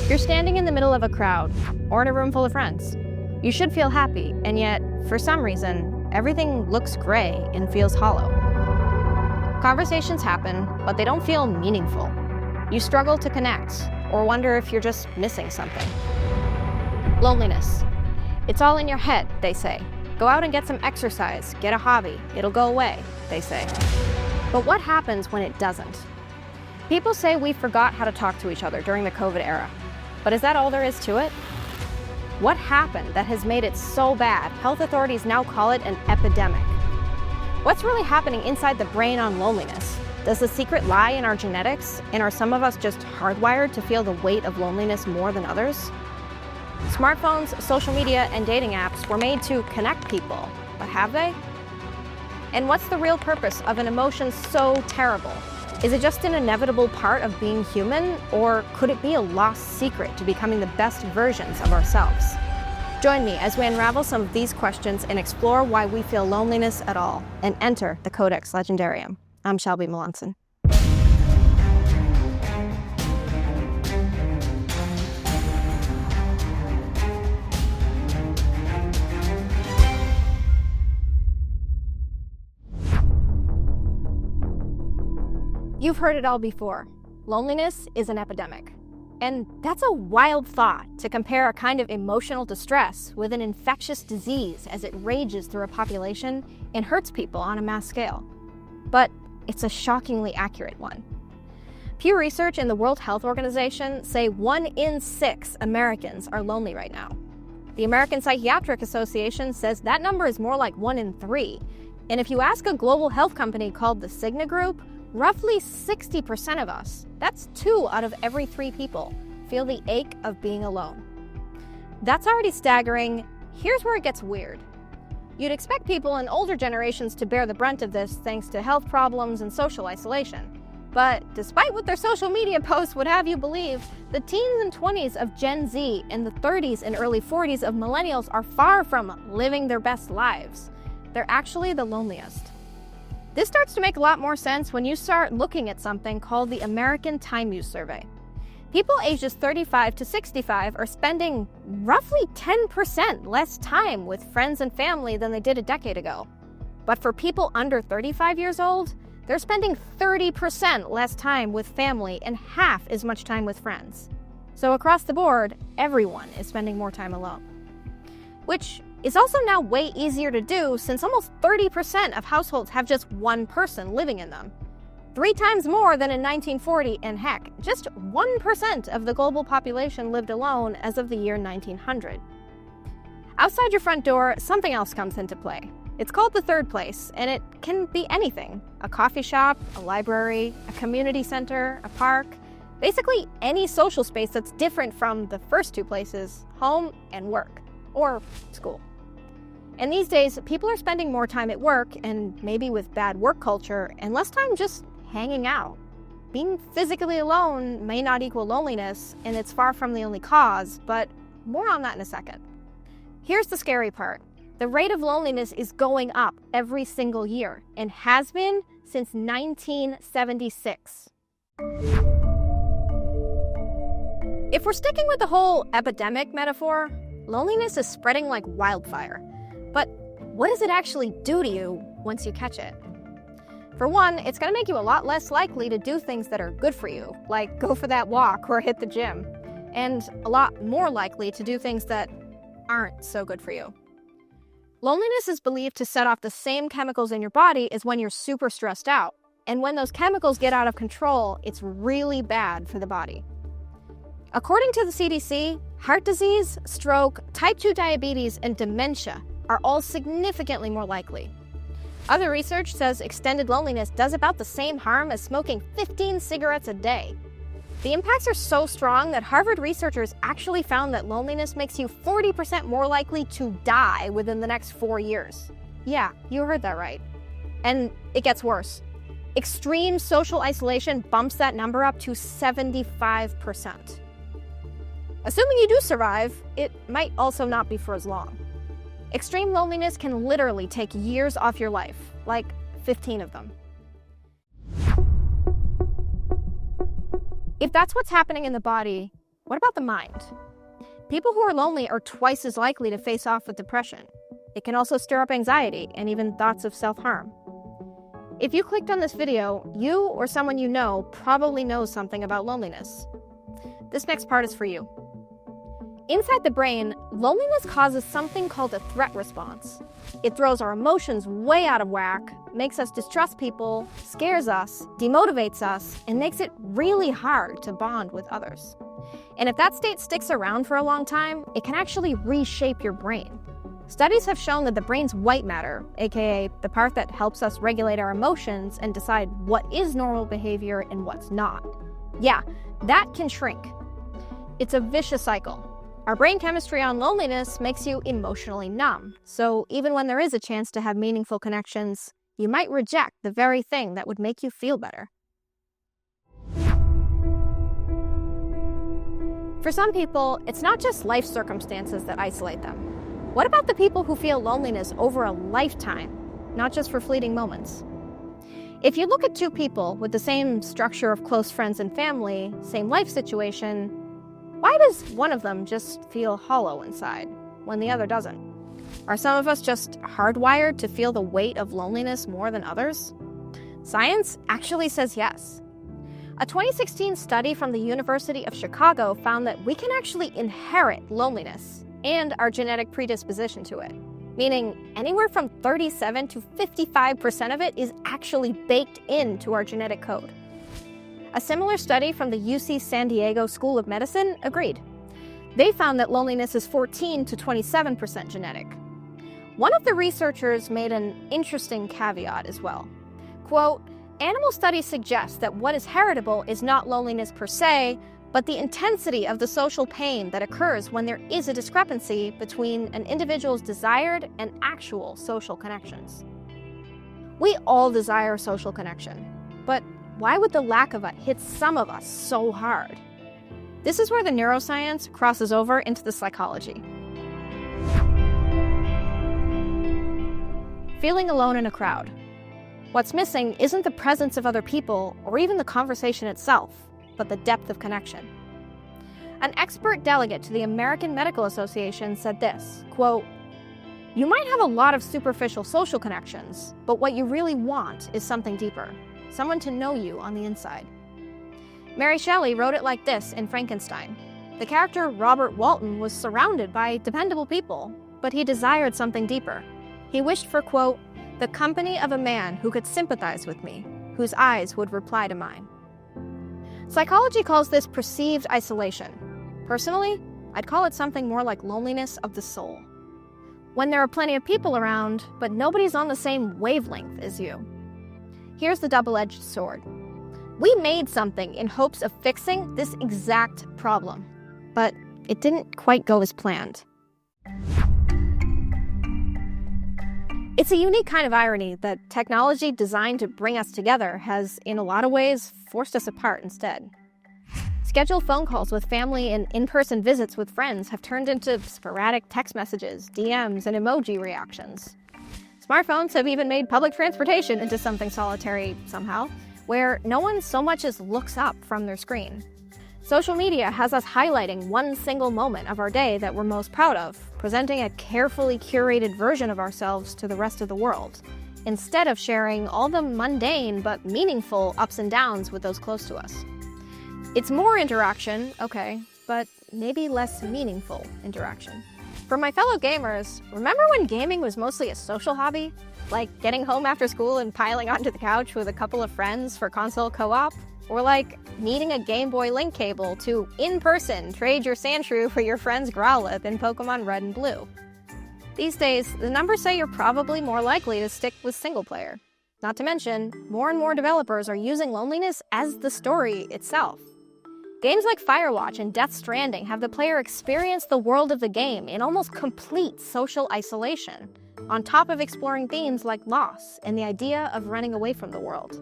You're standing in the middle of a crowd, or in a room full of friends. You should feel happy, and yet, for some reason, everything looks gray and feels hollow. Conversations happen, but they don't feel meaningful. You struggle to connect, or wonder if you're just missing something. Loneliness. It's all in your head, they say. Go out and get some exercise, get a hobby, it'll go away, they say. But what happens when it doesn't? People say we forgot how to talk to each other during the COVID era. But is that all there is to it? What happened that has made it so bad, health authorities now call it an epidemic? What's really happening inside the brain on loneliness? Does the secret lie in our genetics? And are some of us just hardwired to feel the weight of loneliness more than others? Smartphones, social media, and dating apps were made to connect people, but have they? And what's the real purpose of an emotion so terrible? Is it just an inevitable part of being human, or could it be a lost secret to becoming the best versions of ourselves? Join me as we unravel some of these questions and explore why we feel loneliness at all, and enter the Codex Legendarium. I'm Shelby Melanson. You've heard it all before. Loneliness is an epidemic. And that's a wild thought, to compare a kind of emotional distress with an infectious disease as it rages through a population and hurts people on a mass scale. But it's a shockingly accurate one. Pew Research and the World Health Organization say 1 in 6 Americans are lonely right now. The American Psychiatric Association says that number is more like 1 in 3. And if you ask a global health company called the Cigna Group, roughly 60% of us, that's 2 out of every 3 people, feel the ache of being alone. That's already staggering. Here's where it gets weird. You'd expect people in older generations to bear the brunt of this thanks to health problems and social isolation. But despite what their social media posts would have you believe, the teens and 20s of Gen Z and the 30s and early 40s of millennials are far from living their best lives. They're actually the loneliest. This starts to make a lot more sense when you start looking at something called the American Time Use Survey. People ages 35 to 65 are spending roughly 10% less time with friends and family than they did a decade ago. But for people under 35 years old, they're spending 30% less time with family and half as much time with friends. So across the board, everyone is spending more time alone. Which is also now way easier to do, since almost 30% of households have just one person living in them. 3 times more than in 1940, and heck, just 1% of the global population lived alone as of the year 1900. Outside your front door, something else comes into play. It's called the third place, and it can be anything: a coffee shop, a library, a community center, a park, basically any social space that's different from the first 2 places, home and work, or school. And these days, people are spending more time at work, and maybe with bad work culture, and less time just hanging out. Being physically alone may not equal loneliness, and it's far from the only cause, but more on that in a second. Here's the scary part. The rate of loneliness is going up every single year, and has been since 1976. If we're sticking with the whole epidemic metaphor, loneliness is spreading like wildfire. But what does it actually do to you once you catch it? For one, it's going to make you a lot less likely to do things that are good for you, like go for that walk or hit the gym, and a lot more likely to do things that aren't so good for you. Loneliness is believed to set off the same chemicals in your body as when you're super stressed out, and when those chemicals get out of control, it's really bad for the body. According to the CDC, heart disease, stroke, type 2 diabetes, and dementia are all significantly more likely. Other research says extended loneliness does about the same harm as smoking 15 cigarettes a day. The impacts are so strong that Harvard researchers actually found that loneliness makes you 40% more likely to die within the next 4 years. Yeah, you heard that right. And it gets worse. Extreme social isolation bumps that number up to 75%. Assuming you do survive, it might also not be for as long. Extreme loneliness can literally take years off your life, like 15 of them. If that's what's happening in the body, What about the mind? People who are lonely are twice as likely to face off with depression. It can also stir up anxiety and even thoughts of self-harm. If you clicked on this video, you or someone you know probably knows something about loneliness. This next part is for you. Inside the brain, loneliness causes something called a threat response. It throws our emotions way out of whack, makes us distrust people, scares us, demotivates us, and makes it really hard to bond with others. And if that state sticks around for a long time, it can actually reshape your brain. Studies have shown that the brain's white matter, aka the part that helps us regulate our emotions and decide what is normal behavior and what's not, yeah, that can shrink. It's a vicious cycle. Our brain chemistry on loneliness makes you emotionally numb, so even when there is a chance to have meaningful connections, you might reject the very thing that would make you feel better. For some people, it's not just life circumstances that isolate them. What about the people who feel loneliness over a lifetime, not just for fleeting moments? If you look at two people with the same structure of close friends and family, same life situation, why does one of them just feel hollow inside when the other doesn't? Are some of us just hardwired to feel the weight of loneliness more than others? Science actually says yes. A 2016 study from the University of Chicago found that we can actually inherit loneliness and our genetic predisposition to it, meaning anywhere from 37 to 55% of it is actually baked into our genetic code. A similar study from the UC San Diego School of Medicine agreed. They found that loneliness is 14 to 27% genetic. One of the researchers made an interesting caveat as well. Quote, "Animal studies suggest that what is heritable is not loneliness per se, but the intensity of the social pain that occurs when there is a discrepancy between an individual's desired and actual social connections." We all desire social connection, but why would the lack of it hit some of us so hard? This is where the neuroscience crosses over into the psychology. Feeling alone in a crowd. What's missing isn't the presence of other people or even the conversation itself, but the depth of connection. An expert delegate to the American Medical Association said this, quote, "You might have a lot of superficial social connections, but what you really want is something deeper. Someone to know you on the inside." Mary Shelley wrote it like this in Frankenstein. The character Robert Walton was surrounded by dependable people, but he desired something deeper. He wished for, quote, "the company of a man who could sympathize with me, whose eyes would reply to mine." Psychology calls this perceived isolation. Personally, I'd call it something more like loneliness of the soul. When there are plenty of people around, but nobody's on the same wavelength as you. Here's the double-edged sword. We made something in hopes of fixing this exact problem, but it didn't quite go as planned. It's a unique kind of irony that technology designed to bring us together has, in a lot of ways, forced us apart instead. Scheduled phone calls with family and in-person visits with friends have turned into sporadic text messages, DMs, and emoji reactions. Smartphones have even made public transportation into something solitary somehow, where no one so much as looks up from their screen. Social media has us highlighting one single moment of our day that we're most proud of, presenting a carefully curated version of ourselves to the rest of the world, instead of sharing all the mundane but meaningful ups and downs with those close to us. It's more interaction, okay, but maybe less meaningful interaction. For my fellow gamers, remember when gaming was mostly a social hobby? Like getting home after school and piling onto the couch with a couple of friends for console co-op? Or like needing a Game Boy Link cable to, in person, trade your Sandshrew for your friend's Growlithe in Pokemon Red and Blue? These days, the numbers say you're probably more likely to stick with single player. Not to mention, more and more developers are using loneliness as the story itself. Games like Firewatch and Death Stranding have the player experience the world of the game in almost complete social isolation, on top of exploring themes like loss and the idea of running away from the world.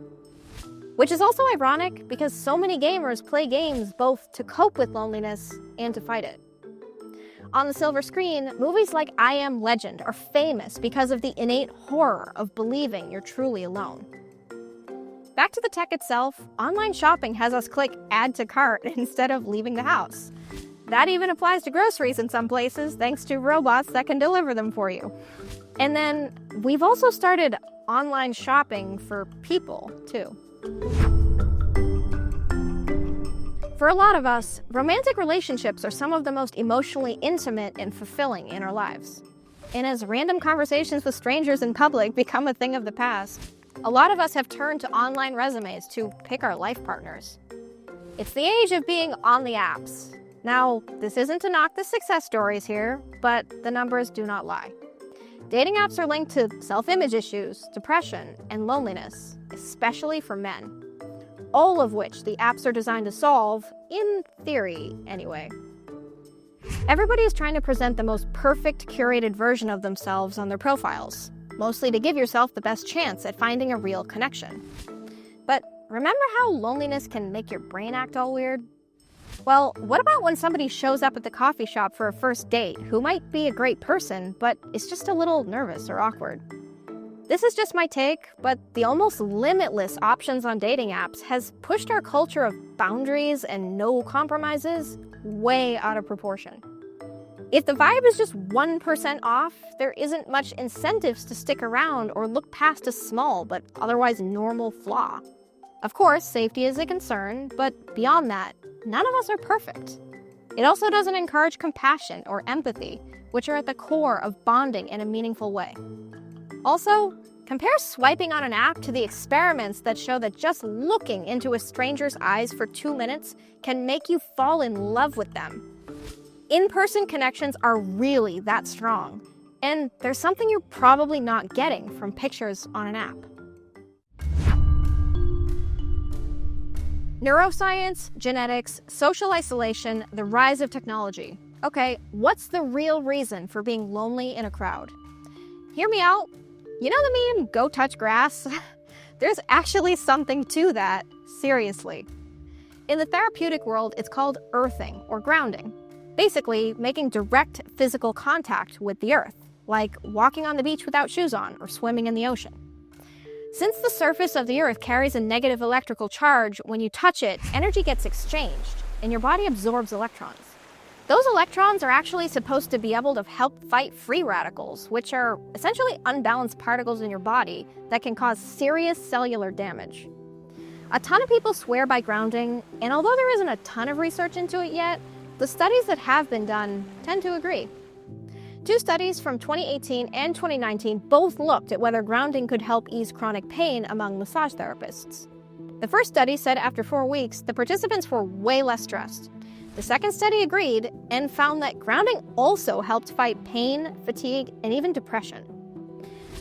Which is also ironic because so many gamers play games both to cope with loneliness and to fight it. On the silver screen, movies like I Am Legend are famous because of the innate horror of believing you're truly alone. Back to the tech itself, online shopping has us click add to cart instead of leaving the house. That even applies to groceries in some places, thanks to robots that can deliver them for you. And then we've also started online shopping for people, too. For a lot of us, romantic relationships are some of the most emotionally intimate and fulfilling in our lives. And as random conversations with strangers in public become a thing of the past, a lot of us have turned to online resumes to pick our life partners. It's the age of being on the apps. Now, this isn't to knock the success stories here, but the numbers do not lie. Dating apps are linked to self-image issues, depression, and loneliness, especially for men. All of which the apps are designed to solve, in theory anyway. Everybody is trying to present the most perfect curated version of themselves on their profiles, mostly to give yourself the best chance at finding a real connection. But remember how loneliness can make your brain act all weird? Well, what about when somebody shows up at the coffee shop for a first date who might be a great person, but is just a little nervous or awkward? This is just my take, but the almost limitless options on dating apps has pushed our culture of boundaries and no compromises way out of proportion. If the vibe is just 1% off, there isn't much incentives to stick around or look past a small but otherwise normal flaw. Of course, safety is a concern, but beyond that, none of us are perfect. It also doesn't encourage compassion or empathy, which are at the core of bonding in a meaningful way. Also, compare swiping on an app to the experiments that show that just looking into a stranger's eyes for 2 minutes can make you fall in love with them. In-person connections are really that strong, and there's something you're probably not getting from pictures on an app. Neuroscience, genetics, social isolation, the rise of technology. Okay, what's the real reason for being lonely in a crowd? Hear me out. You know the meme, go touch grass? There's actually something to that, seriously. In the therapeutic world, it's called earthing or grounding. Basically, making direct physical contact with the earth, like walking on the beach without shoes on or swimming in the ocean. Since the surface of the earth carries a negative electrical charge, when you touch it, energy gets exchanged, and your body absorbs electrons. Those electrons are actually supposed to be able to help fight free radicals, which are essentially unbalanced particles in your body that can cause serious cellular damage. A ton of people swear by grounding, and although there isn't a ton of research into it yet, the studies that have been done tend to agree. 2 studies from 2018 and 2019 both looked at whether grounding could help ease chronic pain among massage therapists. The first study said after 4 weeks, the participants were way less stressed. The second study agreed and found that grounding also helped fight pain, fatigue, and even depression.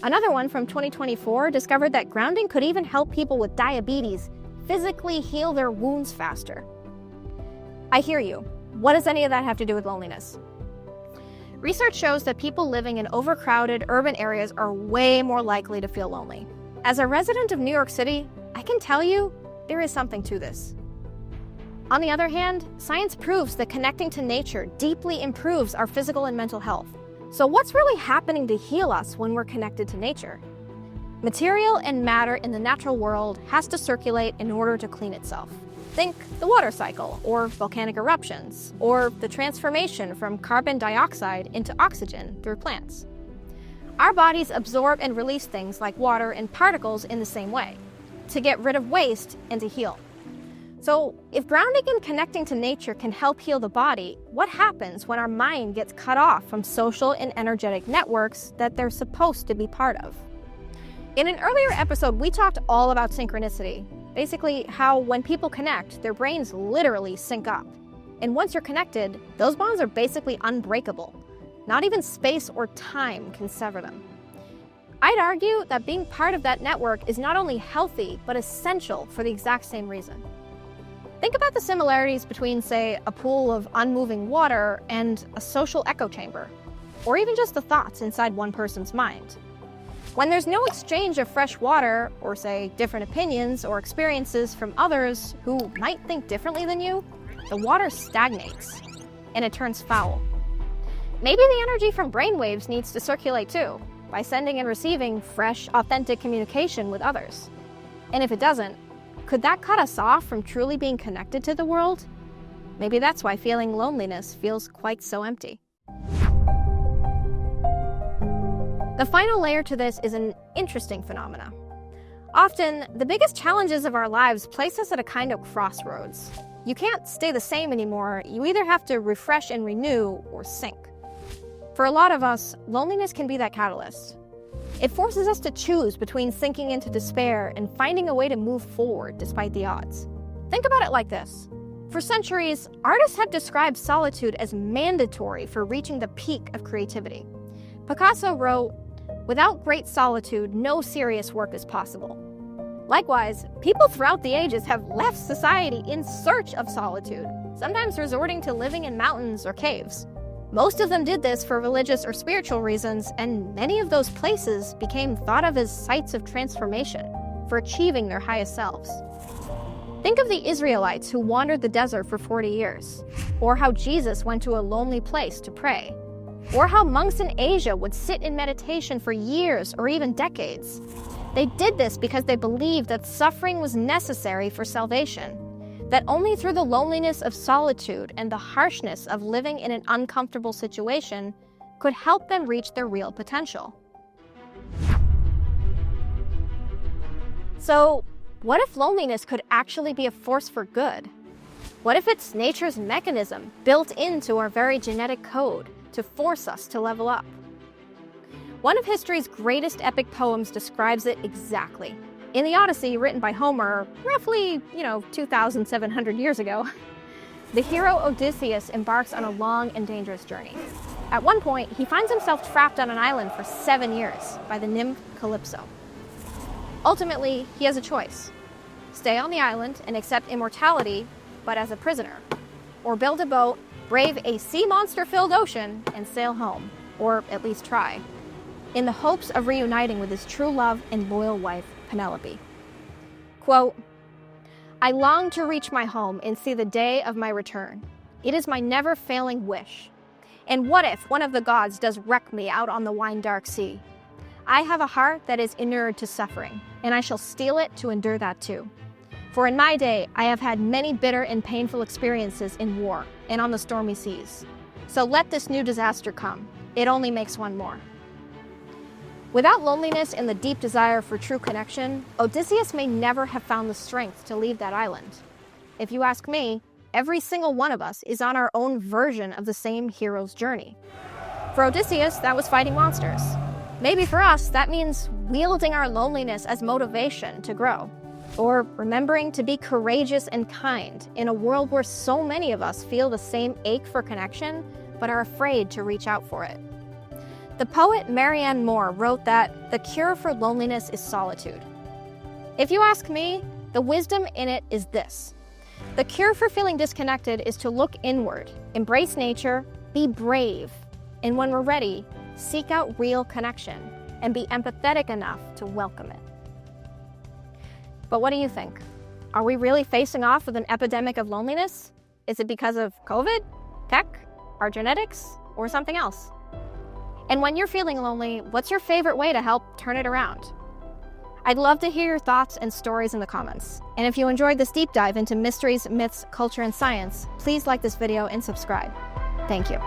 Another one from 2024 discovered that grounding could even help people with diabetes physically heal their wounds faster. I hear you. What does any of that have to do with loneliness? Research shows that people living in overcrowded urban areas are way more likely to feel lonely. As a resident of New York City, I can tell you there is something to this. On the other hand, science proves that connecting to nature deeply improves our physical and mental health. So what's really happening to heal us when we're connected to nature? Material and matter in the natural world has to circulate in order to clean itself. Think the water cycle, or volcanic eruptions, or the transformation from carbon dioxide into oxygen through plants. Our bodies absorb and release things like water and particles in the same way, to get rid of waste and to heal. So, if grounding and connecting to nature can help heal the body, what happens when our mind gets cut off from social and energetic networks that they're supposed to be part of? In an earlier episode, we talked all about synchronicity. Basically, how when people connect, their brains literally sync up. And once you're connected, those bonds are basically unbreakable. Not even space or time can sever them. I'd argue that being part of that network is not only healthy, but essential for the exact same reason. Think about the similarities between, say, a pool of unmoving water and a social echo chamber, or even just the thoughts inside one person's mind. When there's no exchange of fresh water, or say, different opinions or experiences from others who might think differently than you, the water stagnates, and it turns foul. Maybe the energy from brainwaves needs to circulate too, by sending and receiving fresh, authentic communication with others. And if it doesn't, could that cut us off from truly being connected to the world? Maybe that's why feeling loneliness feels quite so empty. The final layer to this is an interesting phenomenon. Often, the biggest challenges of our lives place us at a kind of crossroads. You can't stay the same anymore. You either have to refresh and renew or sink. For a lot of us, loneliness can be that catalyst. It forces us to choose between sinking into despair and finding a way to move forward despite the odds. Think about it like this. For centuries, artists have described solitude as mandatory for reaching the peak of creativity. Picasso wrote, "Without great solitude, no serious work is possible." Likewise, people throughout the ages have left society in search of solitude, sometimes resorting to living in mountains or caves. Most of them did this for religious or spiritual reasons, and many of those places became thought of as sites of transformation for achieving their highest selves. Think of the Israelites who wandered the desert for 40 years, or how Jesus went to a lonely place to pray, or how monks in Asia would sit in meditation for years or even decades. They did this because they believed that suffering was necessary for salvation, that only through the loneliness of solitude and the harshness of living in an uncomfortable situation could help them reach their real potential. So, what if loneliness could actually be a force for good? What if it's nature's mechanism built into our very genetic code to force us to level up? One of history's greatest epic poems describes it exactly. In the Odyssey, written by Homer, roughly, 2,700 years ago, the hero Odysseus embarks on a long and dangerous journey. At one point, he finds himself trapped on an island for 7 years by the nymph Calypso. Ultimately, he has a choice. Stay on the island and accept immortality, but as a prisoner. Or build a boat, brave a sea monster-filled ocean, and sail home. Or at least try, in the hopes of reuniting with his true love and loyal wife, Penelope. Quote, "I long to reach my home and see the day of my return. It is my never-failing wish. And what if one of the gods does wreck me out on the wine-dark sea? I have a heart that is inured to suffering, and I shall steel it to endure that too. For in my day, I have had many bitter and painful experiences in war and on the stormy seas. So let this new disaster come. It only makes one more." Without loneliness and the deep desire for true connection, Odysseus may never have found the strength to leave that island. If you ask me, every single one of us is on our own version of the same hero's journey. For Odysseus, that was fighting monsters. Maybe for us, that means wielding our loneliness as motivation to grow, or remembering to be courageous and kind in a world where so many of us feel the same ache for connection, but are afraid to reach out for it. The poet Marianne Moore wrote that the cure for loneliness is solitude. If you ask me, the wisdom in it is this. The cure for feeling disconnected is to look inward, embrace nature, be brave, and when we're ready, seek out real connection and be empathetic enough to welcome it. But what do you think? Are we really facing off with an epidemic of loneliness? Is it because of COVID, tech, our genetics, or something else? And when you're feeling lonely, what's your favorite way to help turn it around? I'd love to hear your thoughts and stories in the comments. And if you enjoyed this deep dive into mysteries, myths, culture, and science, please like this video and subscribe. Thank you.